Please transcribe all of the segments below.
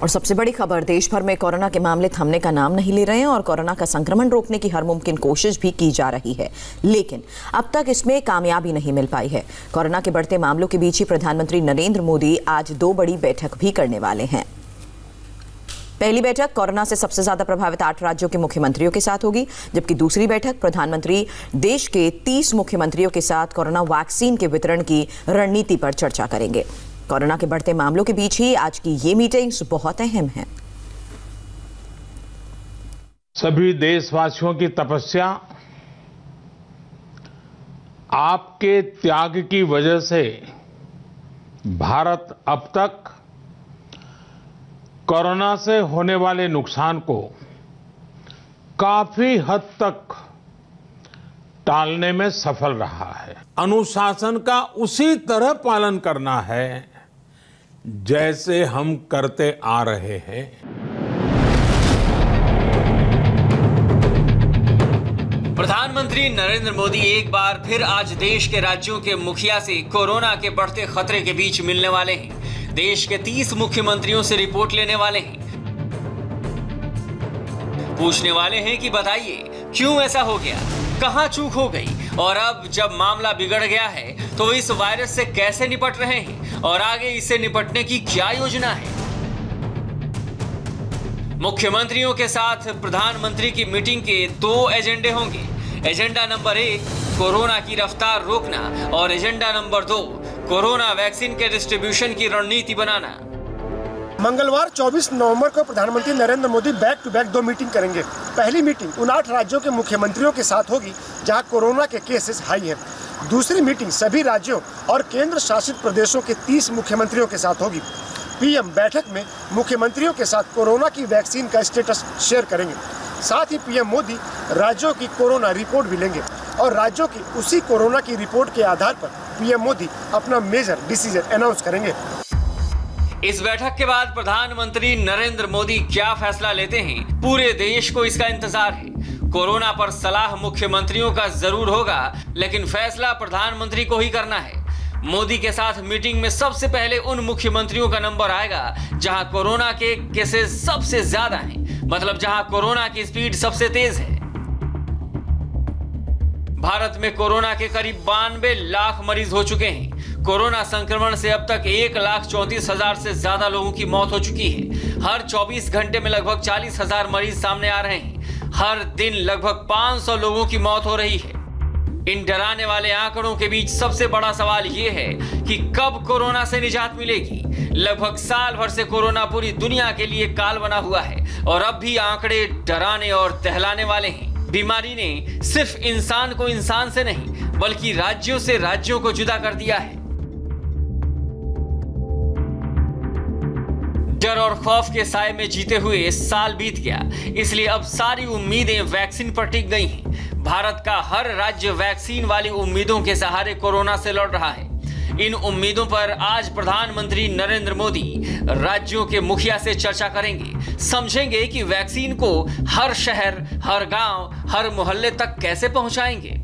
और सबसे बड़ी खबर, देश भर में कोरोना के मामले थमने का नाम नहीं ले रहे हैं और कोरोना का संक्रमण रोकने की हर मुमकिन कोशिश भी की जा रही है, लेकिन अब तक इसमें कामयाबी नहीं मिल पाई है। कोरोना के बढ़ते मामलों के बीच ही प्रधानमंत्री नरेंद्र मोदी आज 2 बड़ी बैठक भी करने वाले हैं। पहली बैठक कोरोना से सबसे ज्यादा प्रभावित 8 राज्यों के मुख्यमंत्रियों के साथ होगी, जबकि दूसरी बैठक प्रधानमंत्री देश के 30 मुख्यमंत्रियों के साथ कोरोना वैक्सीन के वितरण की रणनीति पर चर्चा करेंगे। कोरोना के बढ़ते मामलों के बीच ही आज की ये मीटिंग्स बहुत अहम है। सभी देशवासियों की तपस्या, आपके त्याग की वजह से भारत अब तक कोरोना से होने वाले नुकसान को काफी हद तक टालने में सफल रहा है। अनुशासन का उसी तरह पालन करना है जैसे हम करते आ रहे हैं। प्रधानमंत्री नरेंद्र मोदी एक बार फिर आज देश के राज्यों के मुखिया से कोरोना के बढ़ते खतरे के बीच मिलने वाले हैं। देश के 30 मुख्यमंत्रियों से रिपोर्ट लेने वाले हैं। पूछने वाले हैं कि बताइए क्यों ऐसा हो गया, कहां चूक हो गई और अब जब मामला बिगड़ गया है तो इस वायरस से कैसे निपट रहे हैं और आगे इससे निपटने की क्या योजना है। मुख्यमंत्रियों के साथ प्रधानमंत्री की मीटिंग के 2 एजेंडे होंगे। एजेंडा नंबर 1 कोरोना की रफ्तार रोकना और एजेंडा नंबर 2 कोरोना वैक्सीन के डिस्ट्रीब्यूशन की रणनीति बनाना। मंगलवार 24 नवंबर को प्रधानमंत्री Narendra Modi back to back 2 meeting करेंगे। पहली मीटिंग उन 8 राज्यों के मुख्यमंत्रियों के साथ होगी जहां कोरोना के केसेस हाई हैं। दूसरी मीटिंग सभी राज्यों और केंद्र शासित प्रदेशों के 30 मुख्यमंत्रियों के साथ होगी। पीएम बैठक में मुख्यमंत्रियों के साथ कोरोना की वैक्सीन का स्टेटस शेयर करेंगे। साथ ही पीएम मोदी राज्यों की कोरोना रिपोर्ट भी लेंगे और राज्यों की उसी कोरोना की रिपोर्ट के आधार पर पीएम मोदी अपना मेजर डिसीजन अनाउंस करेंगे। इस बैठक के बाद प्रधानमंत्री नरेंद्र मोदी क्या फैसला लेते हैं, पूरे देश को इसका इंतजार है। कोरोना पर सलाह मुख्यमंत्रियों का जरूर होगा, लेकिन फैसला प्रधानमंत्री को ही करना है। मोदी के साथ मीटिंग में सबसे पहले उन मुख्यमंत्रियों का नंबर आएगा जहां कोरोना के केसेस सबसे ज्यादा हैं, मतलब जहां कोरोना की स्पीड सबसे तेज है। भारत में कोरोना के करीब 92 लाख मरीज हो चुके हैं। कोरोना संक्रमण से अब तक 1,34,000 से ज्यादा लोगों की मौत हो चुकी है। हर 24 घंटे में लगभग 40,000 मरीज सामने आ रहे हैं। हर दिन लगभग 500 लोगों की मौत हो रही है। इन डराने वाले आंकड़ों के बीच सबसे बड़ा सवाल यह है कि कब कोरोना से निजात मिलेगी। लगभग साल भर से कोरोना पूरी दुनिया के लिए काल बना हुआ है और अब भी आंकड़े डराने और दहलाने वाले हैं। बीमारी ने सिर्फ इंसान को इंसान से नहीं, बल्कि राज्यों से राज्यों को जुदा कर दिया है। डर और खौफ के साए में जीते हुए साल बीत गया, इसलिए अब सारी उम्मीदें वैक्सीन पर टिक गई हैं। भारत का हर राज्य वैक्सीन वाली उम्मीदों के सहारे कोरोना से लड़ रहा है। इन उम्मीदों पर आज प्रधानमंत्री नरेंद्र मोदी राज्यों के मुखिया से चर्चा करेंगे, समझेंगे कि वैक्सीन को हर शहर, हर गांव, हर मोहल्ले तक कैसे पहुंचाएंगे।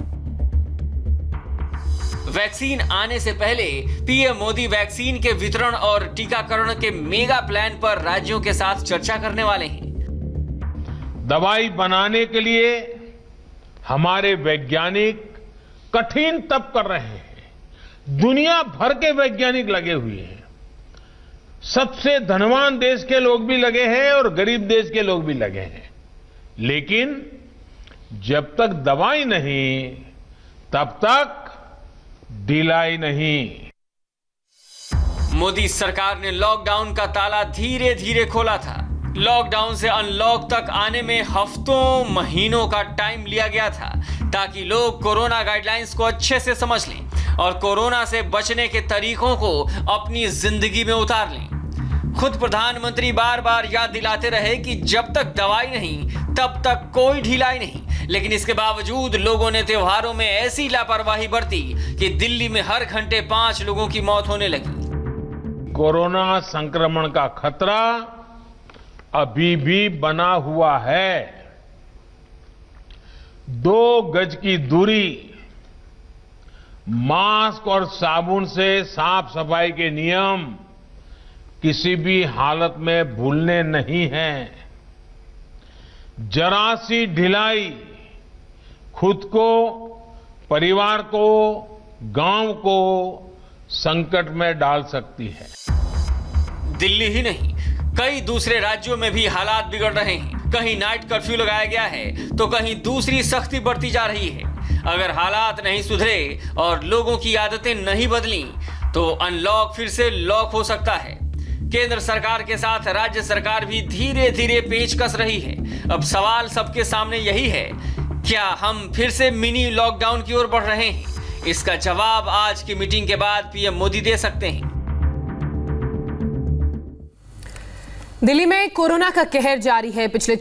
वैक्सीन आने से पहले पीएम मोदी वैक्सीन के वितरण और टीकाकरण के मेगा प्लान पर राज्यों के साथ चर्चा करने वाले हैं। दवाई बनाने के लिए हमारे वैज्ञानिक कठिन तप कर रहे हैं। दुनिया भर के वैज्ञानिक लगे हुए हैं। सबसे धनवान देश के लोग भी लगे हैं और गरीब देश के लोग भी लगे हैं। लेकिन जब तक दवाई नहीं, तब तक ढिलाई नहीं। मोदी सरकार ने लॉकडाउन का ताला धीरे धीरे खोला था। लॉकडाउन से अनलॉक तक आने में हफ्तों, महीनों का टाइम लिया गया था ताकि लोग कोरोना गाइडलाइंस को अच्छे से समझ लें और कोरोना से बचने के तरीकों को अपनी जिंदगी में उतार लें। खुद प्रधानमंत्री बार बार याद दिलाते रहे कि जब तक दवाई नहीं तब तक कोई ढिलाई नहीं, लेकिन इसके बावजूद लोगों ने त्योहारों में ऐसी लापरवाही बरती कि दिल्ली में हर घंटे 5 लोगों की मौत होने लगी। कोरोना संक्रमण का खतरा अभी भी बना हुआ है। 2 गज की दूरी, मास्क और साबुन से साफ सफाई के नियम किसी भी हालत में भूलने नहीं हैं। जरा सी ढिलाई खुद को, परिवार को, गांव को संकट में डाल सकती है। दिल्ली ही नहीं, कई दूसरे राज्यों में भी हालात बिगड़ रहे हैं। कहीं नाइट कर्फ्यू लगाया गया है तो कहीं दूसरी सख्ती बढ़ती जा रही है। अगर हालात नहीं सुधरे और लोगों की आदतें नहीं बदली तो अनलॉक फिर से लॉक हो सकता है। केंद्र सरकार के साथ राज्य सरकार भी धीरे धीरे पेच कस रही है। अब सवाल सबके सामने यही है, क्या हम फिर से मिनी लॉकडाउन की ओर बढ़ रहे हैं? इसका जवाब आज की मीटिंग के बाद पीएम मोदी दे सकते हैं। दिल्ली में कोरोना का कहर जारी है। पिछले